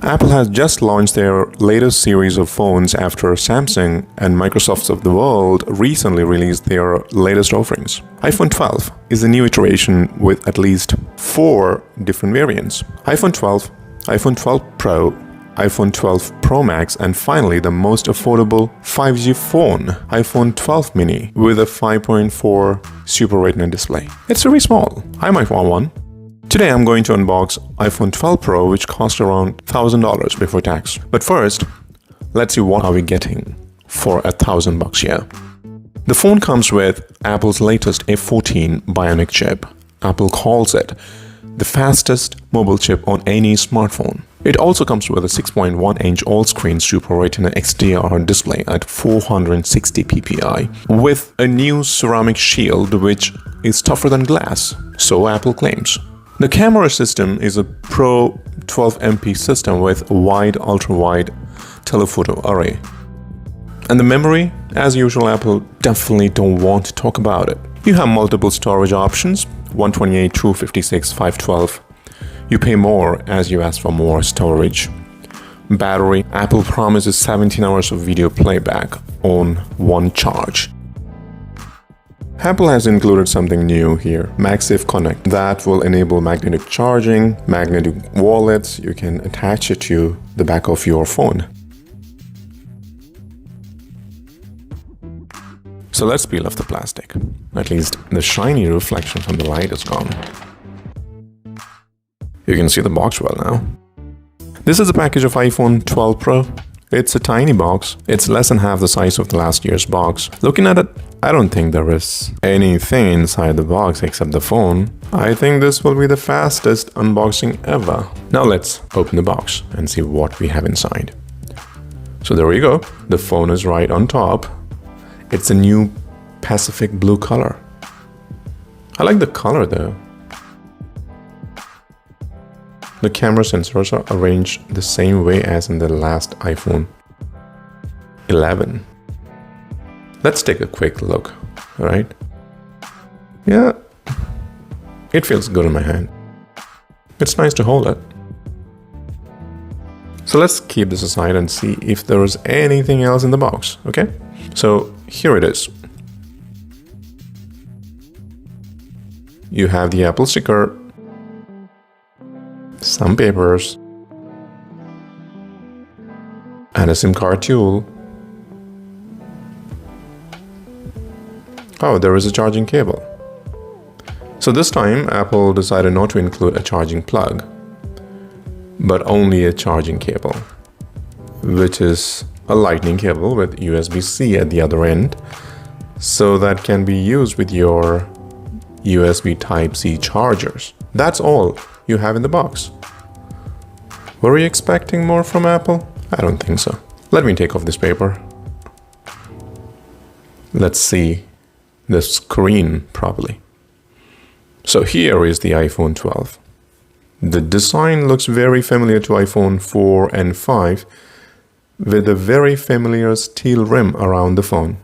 Apple has just launched their latest series of phones after Samsung and Microsoft of the world recently released their latest offerings. iPhone 12 is a new iteration with at least 4 different variants. iPhone 12, iPhone 12 Pro, iPhone 12 Pro Max, and finally the most affordable 5G phone, iPhone 12 mini with a 5.4 Super Retina display. It's very small. I might want one. Today I'm going to unbox iPhone 12 Pro, which cost around $1,000 before tax. But first, let's see what are we getting for $1,000 here. The phone comes with Apple's latest A14 Bionic chip. Apple calls it the fastest mobile chip on any smartphone. It also comes with a 6.1-inch all-screen Super Retina XDR display at 460 ppi with a new ceramic shield which is tougher than glass, so Apple claims. The camera system is a Pro 12MP system with a wide ultra-wide telephoto array. And the memory, as usual, Apple definitely don't want to talk about it. You have multiple storage options, 128, 256, 512. You pay more as you ask for more storage. Battery, Apple promises 17 hours of video playback on one charge. Apple has included something new here, MagSafe Connect, that will enable magnetic charging, magnetic wallets. You can attach it to the back of your phone. So let's peel off the plastic. At least the shiny reflection from the light is gone. You can see the box well now. This is a package of iPhone 12 Pro. It's a tiny box. It's less than half the size of the last year's box. Looking at it, I don't think there is anything inside the box except the phone. I think this will be the fastest unboxing ever. Now let's open the box and see what we have inside. So there we go. The phone is right on top. It's a new Pacific blue color. I like the color though. The camera sensors are arranged the same way as in the last iPhone 11. Let's take a quick look, alright? Yeah, it feels good in my hand. It's nice to hold it. So let's keep this aside and see if there is anything else in the box, okay? So here it is. You have the Apple sticker, some papers, and a SIM card tool. Oh, there is a charging cable. So this time Apple decided not to include a charging plug, but only a charging cable, which is a lightning cable with USB-C at the other end, so that can be used with your USB Type-C chargers. That's all you have in the box. Were you expecting more from Apple? I don't think so. Let me take off this paper. Let's see the screen properly. So here is the iPhone 12. The design looks very familiar to iPhone 4 and 5 with a very familiar steel rim around the phone,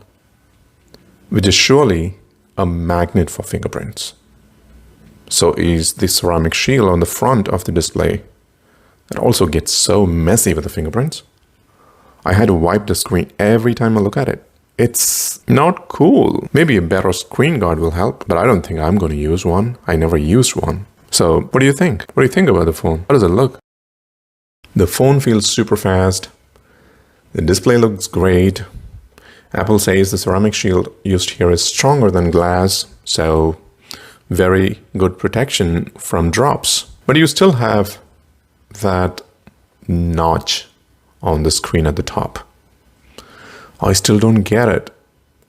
which is surely a magnet for fingerprints. So is the ceramic shield on the front of the display. It also gets so messy with the fingerprints. I had to wipe the screen every time I look at it. It's not cool. Maybe a better screen guard will help, but I don't think I'm going to use one. I never used one. So what do you think? What do you think about the phone? How does it look? The phone feels super fast. The display looks great. Apple says the ceramic shield used here is stronger than glass, so very good protection from drops. But you still have that notch on the screen at the top. I still don't get it.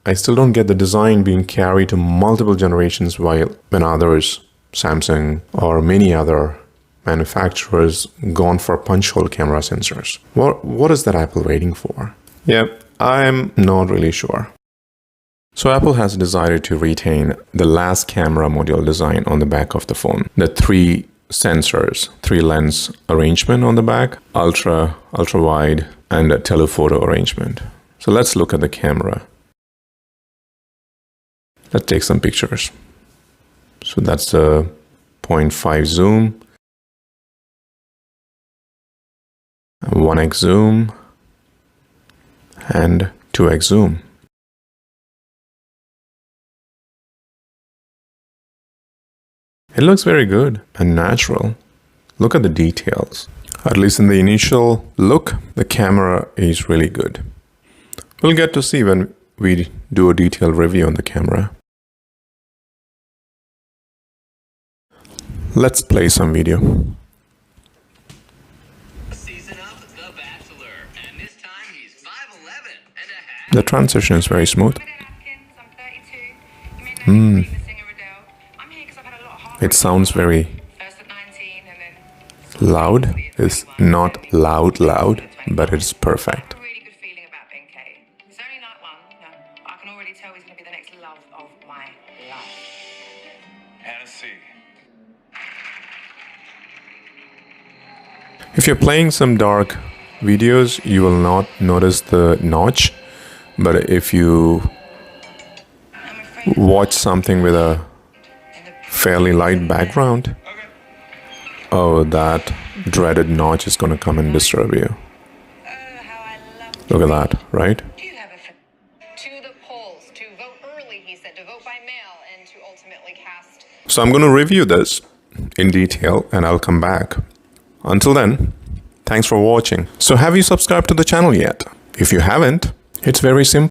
I still don't get the design being carried to multiple generations while when others, Samsung or many other manufacturers, gone for punch hole camera sensors. What is that Apple waiting for? Yep, I'm not really sure. So Apple has decided to retain the last camera module design on the back of the phone. The 3 sensors, 3 lens arrangement on the back, ultra wide, and a telephoto arrangement. So let's look at the camera. Let's take some pictures. So that's a 0.5 zoom. 1x zoom and 2x zoom. It looks very good and natural. Look at the details. At least in the initial look, the camera is really good. We'll get to see when we do a detailed review on the camera. Let's play some video. The transition is very smooth. It sounds very loud. It's not loud, but it's perfect. If you're playing some dark videos, you will not notice the notch, but if you watch something with a fairly light background, oh, that dreaded notch is going to come and disturb you. Look at that, right? So I'm going to review this in detail and I'll come back. Until then, thanks for watching. So have you subscribed to the channel yet? If you haven't, it's very simple.